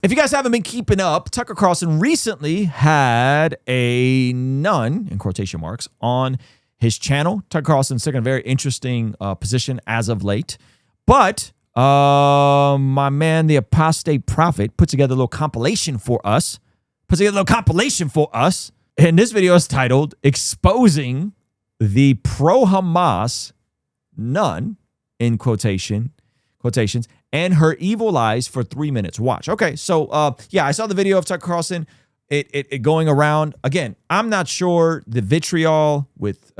If you guys haven't been keeping up, Tucker Carlson recently had a nun, in quotation marks, on his channel. Tucker Carlson's taken a very interesting position as of late. But my man, the apostate prophet, put together a little compilation for us. And this video is titled, Exposing the Pro-Hamas Nun, in quotations, and her evil lies for 3 minutes. Watch. Okay, so yeah, I saw the video of Tucker Carlson, it going around. Again, I'm not sure the vitriol with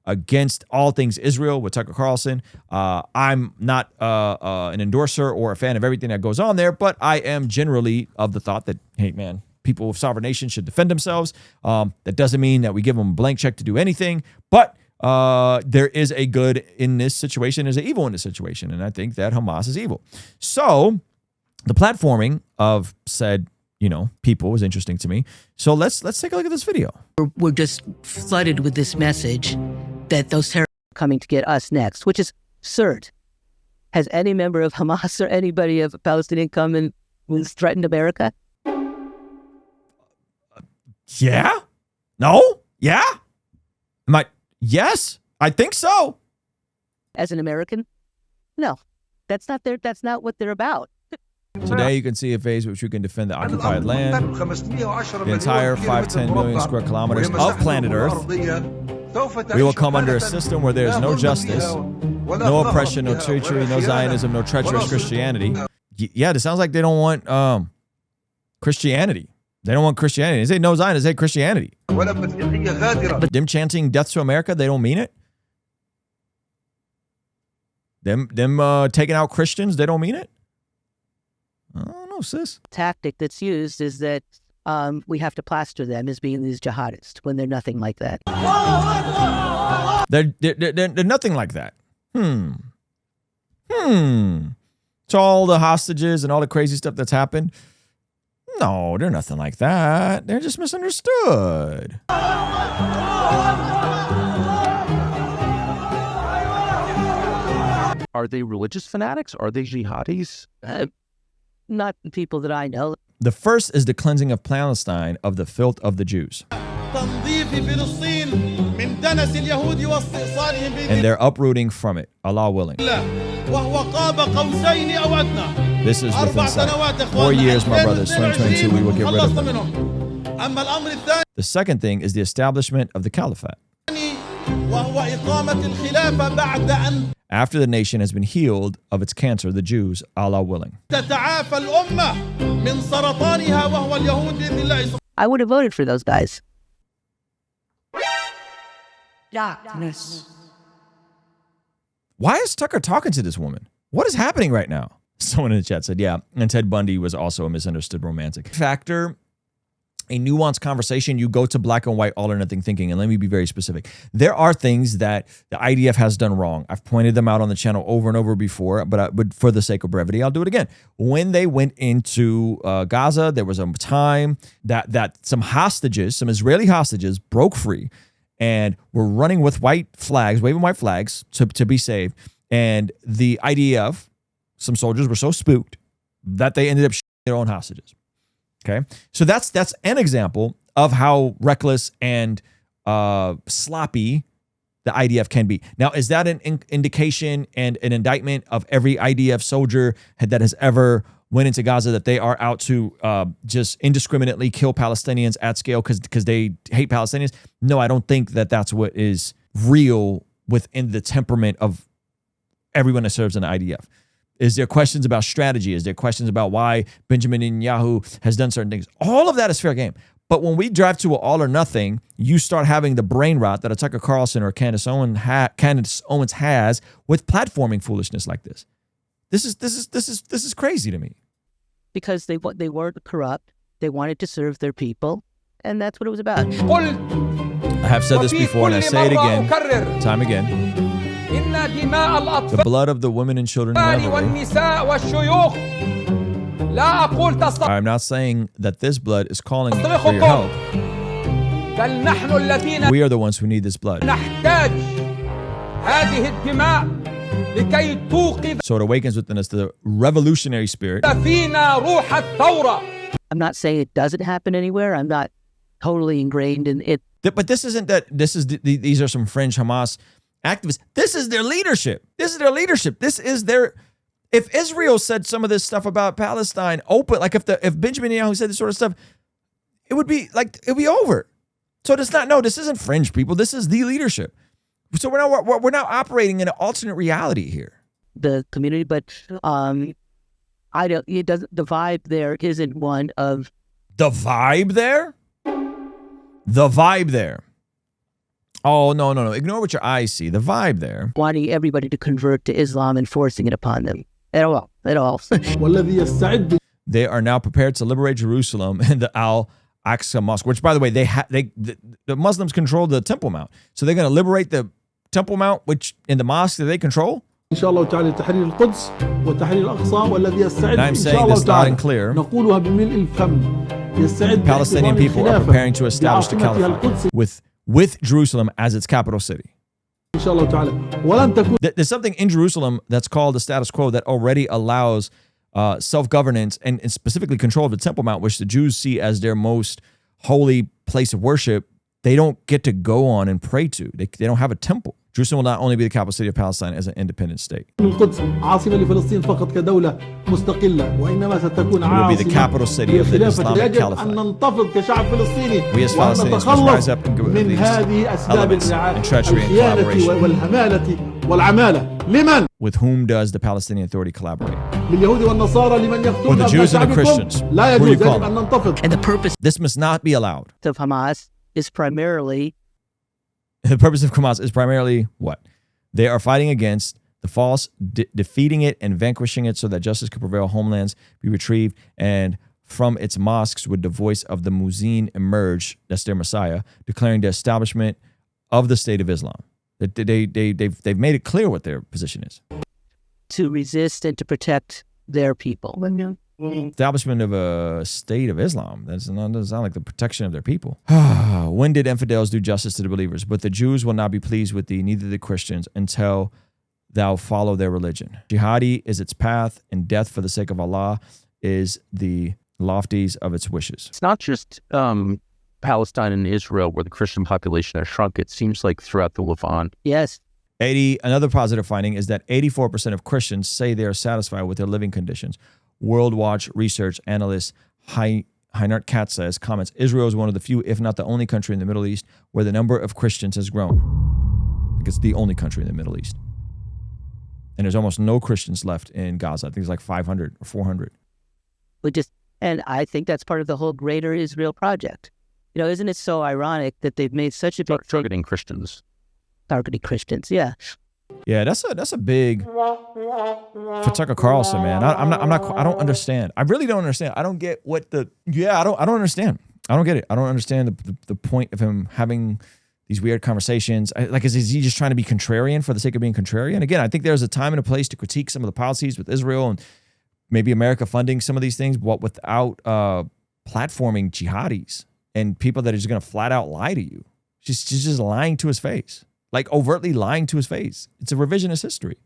against all things Israel with Tucker Carlson. I'm not an endorser or a fan of everything that goes on there, but I am generally of the thought that, hey, man, people of sovereign nations should defend themselves. That doesn't mean that we give them a blank check to do anything, but there is a good in this situation, there's an evil in this situation, and I think that Hamas is evil. So the platforming of said, people was interesting to me. So let's take a look at this video. We're just flooded with this message that those terrorists are coming to get us next, which is absurd. Has any member of Hamas or anybody of Palestinian come and threatened America? Yeah? No? Yeah? Yes, I think so. As an American? No, that's not what they're about. Today you can see a phase which we can defend the occupied land, the entire 510 million square kilometers of planet Earth. We will come under a system where there is no justice, no oppression, no treachery, no Zionism, no treacherous Christianity. Yeah, it sounds like they don't want Christianity. They don't want Christianity. They say no Zionism, they say Christianity. But them chanting death to America, they don't mean it. Them taking out Christians, they don't mean it. I don't know, sis. Tactic that's used is that we have to plaster them as being these jihadists when they're nothing like that. They're nothing like that. So all the hostages and all the crazy stuff that's happened, no, they're nothing like that. They're just misunderstood. Are they religious fanatics? Are they jihadis? Not people that I know. The first is the cleansing of Palestine of the filth of the Jews. And their uprooting from it, Allah willing. This is within sight. 4 years, my brothers, 2022, we will get rid of them. The second thing is the establishment of the caliphate. After the nation has been healed of its cancer, the Jews, Allah willing. I would have voted for those guys. Darkness. Why is Tucker talking to this woman? What is happening right now? Someone in the chat said, yeah, and Ted Bundy was also a misunderstood romantic. Factor, a nuanced conversation, you go to black and white, all or nothing thinking. And let me be very specific. There are things that the IDF has done wrong. I've pointed them out on the channel over and over before, but for the sake of brevity, I'll do it again. When they went into Gaza, there was a time that some hostages, some Israeli hostages broke free and were running with white flags, waving white flags to be saved. And the IDF, some soldiers were so spooked that they ended up shooting their own hostages. Okay, so that's an example of how reckless and sloppy the IDF can be. Now, is that an indication and an indictment of every IDF soldier that has ever went into Gaza, that they are out to just indiscriminately kill Palestinians at scale because they hate Palestinians? No, I don't think that that's what is real within the temperament of everyone that serves in the IDF. Is there questions about strategy? Is there questions about why Benjamin Netanyahu has done certain things? All of that is fair game. But when we drive to an all or nothing, you start having the brain rot that a Tucker Carlson or Candace Owens has with platforming foolishness like this. This is crazy to me. Because they weren't corrupt. They wanted to serve their people, and that's what it was about. I have said this before, and I say it again, time again. The blood of the women and children. I'm not saying that this blood is calling for your help. We are the ones who need this blood. لكي توقظ So it awakens within us the revolutionary spirit. فينا روح الثورة. I'm not saying it doesn't happen anywhere. I'm not totally ingrained in it. But this isn't that. This is these are some fringe Hamas activists. This is their leadership. This is their leadership. This is their. If Israel said some of this stuff about Palestine open, like if Benjamin Netanyahu said this sort of stuff, it would be over. So it's not. No, this isn't fringe people. This is the leadership. So we're now operating in an alternate reality here. The community, but I don't. It doesn't. The vibe there isn't one of The vibe there. The vibe there. Oh, no. Ignore what your eyes see. The vibe there. wanting everybody to convert to Islam and forcing it upon them at all. والذي يستعد They are now prepared to liberate Jerusalem and the Al-Aqsa Mosque, which, by the way, the Muslims control the Temple Mount. So they're going to liberate the Temple Mount, which in the mosque that they control. إن شاء الله تعالى تحرير القدس وتحرير الأقصى والذي يستعد And I'm إن saying شاء الله this loud and تعالى clear. نقولها بملء الفم يستعد Palestinian people are preparing to establish the بعاصمتها القدس caliphate with Jerusalem as its capital city. إن شاء الله تعالى ولن تكون There's something in Jerusalem that's called the status quo that already allows self-governance and specifically control of the Temple Mount, which the Jews see as their most holy place of worship. They don't get to go on and pray to. They don't have a temple. Jerusalem will not only be the capital city of Palestine as an independent state. القدس عاصمة لفلسطين فقط كدولة مستقلة وإنما ستكون It will be the capital city of the لخلافة. Islamic يجب أن Caliphate. ننتفض كشعب فلسطيني We as وأن Palestinians must rise up and go من these هذه أسباب elements and treachery and collaboration. الخيانة والهمالة والعمالة لمن؟ With whom does the Palestinian Authority collaborate? لليهود والنصارى لمن يقتلون With the أبناء Jews and the شعبكم؟ Christians. لا Who do you يجوز call يجب them? أن ننتفض. and the purpose This must not be allowed. of Hamas is primarily The purpose of Hamas is primarily what? They are fighting against the false, defeating it and vanquishing it so that justice could prevail, homelands be retrieved, and from its mosques would the voice of the Muezzin emerge, that's their Messiah, declaring the establishment of the State of Islam. They've made it clear what their position is. to resist and to protect their people. Establishment of a State of Islam. That doesn't sound like the protection of their people. When did infidels do justice to the believers? But the Jews will not be pleased with thee, neither the Christians, until thou follow their religion. Jihadi is its path, and death for the sake of Allah is the lofties of its wishes. It's not just Palestine and Israel where the Christian population has shrunk. It seems like throughout the Levant. Yes. Another positive finding is that 84% of Christians say they are satisfied with their living conditions. World Watch research analyst Heinert Katz says, comments, Israel is one of the few, if not the only country in the Middle East where the number of Christians has grown. It's the only country in the Middle East. And there's almost no Christians left in Gaza. I think it's like 500 or 400. And I think that's part of the whole greater Israel project. You know, isn't it so ironic that they've made such a big Targeting Christians. targeting Christians? Yeah. Yeah, that's a big for Tucker Carlson, man. I don't understand. I really don't understand. I don't get what I don't understand. I don't get it. I don't understand the point of him having these weird conversations. Is he just trying to be contrarian for the sake of being contrarian? Again, I think there's a time and a place to critique some of the policies with Israel and maybe America funding some of these things, but without platforming jihadis and people that are just going to flat out lie to you. She's just lying to his face. Like overtly lying to his face. It's a revisionist history.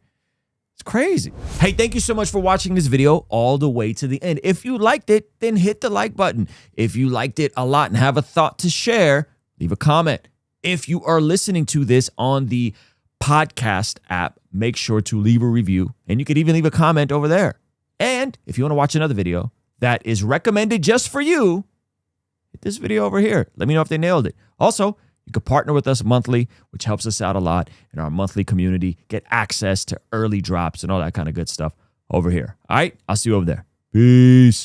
It's crazy. Hey, thank you so much for watching this video all the way to the end. If you liked it, then hit the like button. If you liked it a lot and have a thought to share, leave a comment. If you are listening to this on the podcast app, make sure to leave a review, and you could even leave a comment over there. And if you want to watch another video that is recommended just for you, hit this video over here. Let me know if they nailed it. Also, you can partner with us monthly, which helps us out a lot in our monthly community. Get access to early drops and all that kind of good stuff over here. All right, I'll see you over there. Peace.